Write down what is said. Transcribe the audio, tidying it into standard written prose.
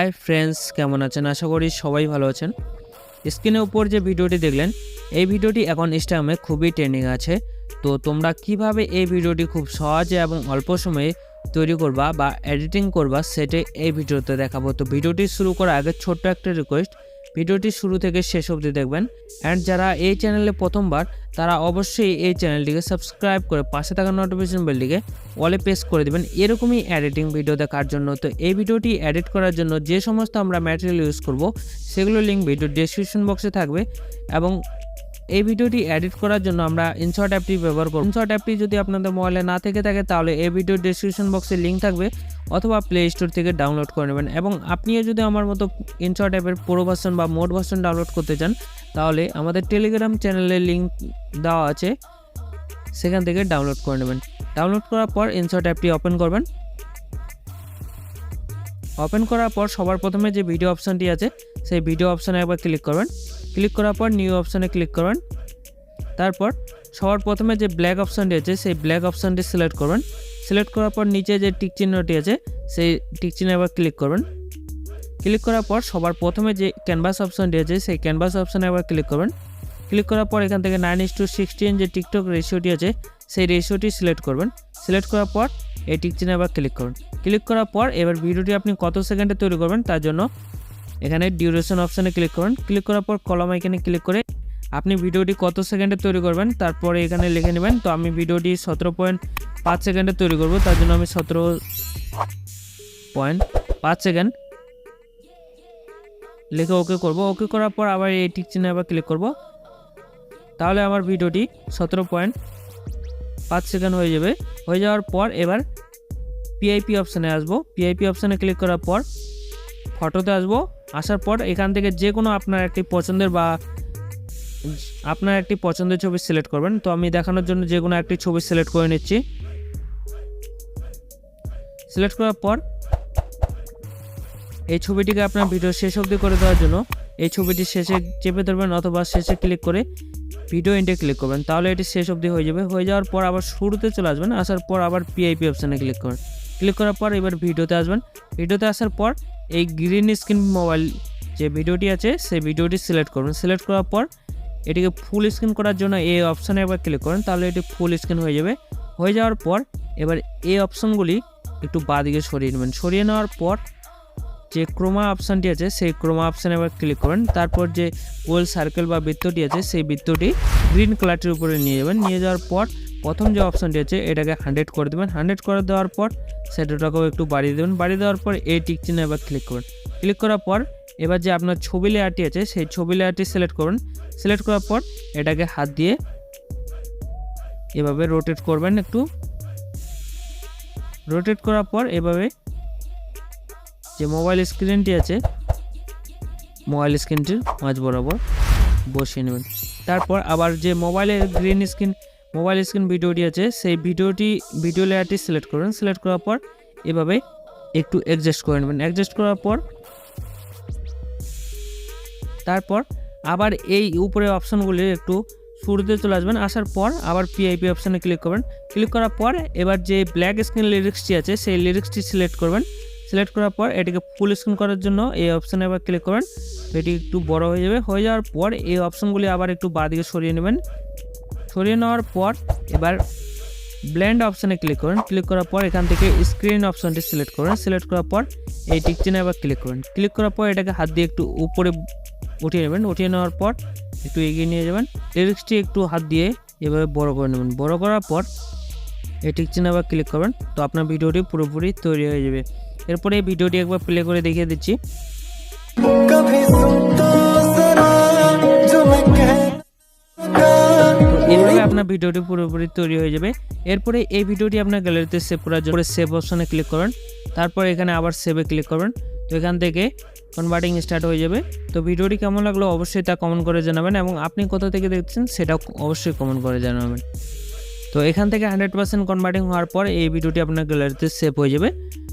Hi friends, কেমন আছেন? আশা করি সবাই ভালো আছেন। স্ক্রিনের উপর যে ভিডিওটি দেখলেন, এই ভিডিওটি এখন ইনস্টাগ্রামে খুবই ট্রেন্ডিং আছে। তো তোমরা কিভাবে এই ভিডিওটি খুব সহজে এবং অল্প সময়ে তৈরি করবা বা এডিটিং করবা সেটা এই ভিডিওতে দেখাবো। তো ভিডিওটি শুরু করার আগে ছোট্ট একটা রিকোয়েস্ট, ভিডিওটি শুরু থেকে শেষ অবধি দেখবেন। অ্যান্ড যারা এই চ্যানেলে প্রথমবার, তারা অবশ্যই এই চ্যানেলটিকে সাবস্ক্রাইব করে পাশে থাকা নোটিফিকেশন বেলটিকে অলে প্রেস করে দেবেন এরকমই এডিটিং ভিডিও দেখার জন্য। তো এই ভিডিওটি এডিট করার জন্য যে সমস্ত আমরা ম্যাটেরিয়াল ইউজ করব সেগুলো লিঙ্ক ভিডিওর ডেসক্রিপশন বক্সে থাকবে। এবং এই ভিডিওটি এডিট করার জন্য আমরা ইনশর্ট অ্যাপটি ব্যবহার করব। ইনশর্ট অ্যাপটি যদি আপনাদের মোবাইলে না থেকে থাকে তাহলে এই ভিডিওর ডেসক্রিপশন বক্সে লিঙ্ক থাকবে, অথবা প্লে স্টোর থেকে ডাউনলোড করে নেবেন। এবং আপনিও যদি আমার মতো ইনশর্ট অ্যাপের প্রো ভার্সন বা মোড ভার্সন ডাউনলোড করতে চান তাহলে আমাদের টেলিগ্রাম চ্যানেলের লিঙ্ক দেওয়া আছে, সেখান থেকে ডাউনলোড করে নেবেন। ডাউনলোড করার পর ইনশর্ট অ্যাপটি ওপেন করবেন। ওপেন করার পর সবার প্রথমে যে ভিডিও অপশানটি আছে সেই ভিডিও অপশানে একবার ক্লিক করবেন। ক্লিক করার পর নিউ অপশানে ক্লিক করবেন। তারপর সবার প্রথমে যে ব্ল্যাক অপশানটি আছে সেই ব্ল্যাক অপশানটি সিলেক্ট করবেন। সিলেক্ট করার পর নিচে যে টিক চিহ্নটি আছে সেই টিক চিহ্নে একবার ক্লিক করবেন। ক্লিক করার পর সবার প্রথমে যে ক্যানভাস অপশানটি আছে সেই ক্যানভাস অপশানে একবার ক্লিক করবেন। ক্লিক করার পর এখান থেকে 9:16 যে টিকটক রেশিওটি আছে সেই রেশিওটি সিলেক্ট করবেন। সিলেক্ট করার পর এই টিক চিহ্নে আবার ক্লিক করুন। ক্লিক করার পর এবার ভিডিওটি আপনি কত সেকেন্ডে তৈরি করবেন তার জন্য এখানে ডিউরেশন অপশানে ক্লিক করুন। ক্লিক করার পর কলম আইকনে ক্লিক করে আপনি ভিডিওটি কত সেকেন্ডে তৈরি করবেন তারপরে এখানে লিখে নেবেন। তো আমি ভিডিওটি 17.5 সেকেন্ডে তৈরি করব, তার জন্য আমি 17.5 সেকেন্ড লিখে ওকে করব। ওকে করার পর আবার এই টিক চিহ্নে আবার ক্লিক করব। তাহলে আমার ভিডিওটি 17.5 সেকেন্ড হয়ে যাবে। হয়ে যাওয়ার পর এবার পিআইপি অপশানে আসবো। পিআইপি অপশানে ক্লিক করার পর ফটোতে আসবো। আসার পর এখান থেকে যে কোনো আপনার একটি পছন্দের ছবি সিলেক্ট করবেন। তো আমি দেখানোর জন্য যে কোনো একটি ছবি সিলেক্ট করে নিচ্ছি। সিলেক্ট করার পর এই ছবিটিকে আপনার ভিডিও শেষ অবধি করে দেওয়ার জন্য এই ছবিটি শেষে চেপে ধরবেন, অথবা শেষে ক্লিক করে ভিডিও এন্ডে ক্লিক করবেন। তাহলে এটি শেষ অবধি হয়ে যাবে। হয়ে যাওয়ার পর আবার শুরুতে চলে আসবেন। আসার পর আবার পিআইপি অপশানে ক্লিক করবেন। ক্লিক করার পর এবার ভিডিওতে আসবেন। ভিডিওতে আসার পর এই গ্রিন স্ক্রিন মোবাইল যে ভিডিওটি আছে সেই ভিডিওটি সিলেক্ট করবেন। সিলেক্ট করার পর এটিকে ফুল স্ক্রিন করার জন্য এই অপশানে একবার ক্লিক করেন, তাহলে এটি ফুল স্ক্রিন হয়ে যাবে। হয়ে যাওয়ার পর এবার এই অপশানগুলি একটু বাঁদিকে সরিয়ে নেবেন। সরিয়ে নেওয়ার পর যে ক্রোমা অপশানটি আছে সেই ক্রোমা অপশানে এবার ক্লিক করেন। তারপর যে গোল সার্কেল বা বৃত্তটি আছে সেই বৃত্তটি গ্রিন কালারটির উপরে নিয়ে যাবেন। নিয়ে যাওয়ার পর প্রথম যে অপশানটি আছে এটাকে 100 করে দেবেন। 100 করে দেওয়ার পর সেটাকেও একটু বাড়িয়ে দেবেন। বাড়িয়ে দেওয়ার পর এই টিক চিহ্নে এবার ক্লিক করুন। ক্লিক করার পর এবার যে আপনার ছবি লেয়ারটি আছে সেই ছবি লেয়ারটি সিলেক্ট করুন। সিলেক্ট করার পর এটাকে হাত দিয়ে এভাবে রোটেট করবেন। একটু রোটেট করার পর এভাবে যে মোবাইল স্ক্রিনটি আছে মোবাইল স্ক্রিনটির মাঝ বরাবর বসিয়ে নেবেন। তারপর আবার যে মোবাইল স্ক্রিন ভিডিওটি আছে সেই ভিডিও লেয়ারটি সিলেক্ট করবেন। সিলেক্ট করার পর এভাবে একটু অ্যাডজাস্ট করে নেবেন। অ্যাডজাস্ট করার পর তারপর আবার এই উপরে অপশানগুলি একটু শুরুতে চলে আসবেন। আসার পর আবার পিআইপি অপশানে ক্লিক করবেন। ক্লিক করার পর এবার যে ব্ল্যাক স্ক্রিন লিরিক্সটি আছে সেই লিরিক্সটি সিলেক্ট করবেন। সিলেক্ট করার পর এটিকে ফুল স্ক্রিন করার জন্য এই অপশানে আবার ক্লিক করবেন। এটি একটু বড় হয়ে যাবে। হয়ে যাওয়ার পর এই অপশানগুলি আবার একটু বাঁদিকে সরিয়ে নেবেন। সরিয়ে নেওয়ার পর এবার ব্লেন্ড অপশানে ক্লিক করেন। ক্লিক করার পর এখান থেকে স্ক্রিন অপশানটি সিলেক্ট করেন। সিলেক্ট করার পর এই টিক চিহ্নে আবার ক্লিক করেন। ক্লিক করার পর এটাকে হাত দিয়ে একটু উপরে উঠিয়ে নেবেন। উঠিয়ে নেওয়ার পর একটু এগিয়ে নিয়ে যাবেন। লিরিক্সটি একটু হাত দিয়ে এভাবে বড় করে নেবেন। বড় করার পর এই টিক চিহ্নে আবার ক্লিক করবেন। তো আপনার ভিডিওটি পুরোপুরি তৈরি হয়ে যাবে। এরপরে এই ভিডিওটি একবার প্লে করে দেখিয়ে দিচ্ছি। এইভাবে আপনার ভিডিওটি পুরোপুরি তৈরি হয়ে যাবে। এরপরে এই ভিডিওটি আপনার গ্যালারিতে সেভ করার জন্য সেভ অপশনে ক্লিক করবেন। তারপর এখানে আবার সেভে ক্লিক করবেন। তো এখান থেকে কনভার্টিং স্টার্ট হয়ে যাবে। তো ভিডিওটি কেমন লাগলো অবশ্যই তা কমেন্ট করে জানাবেন, এবং আপনি কোথা থেকে দেখছেন সেটাও অবশ্যই কমেন্ট করে জানাবেন। তো এখান থেকে 100% কনভার্টিং হওয়ার পর এই ভিডিওটি আপনার গ্যালারিতে সেভ হয়ে যাবে।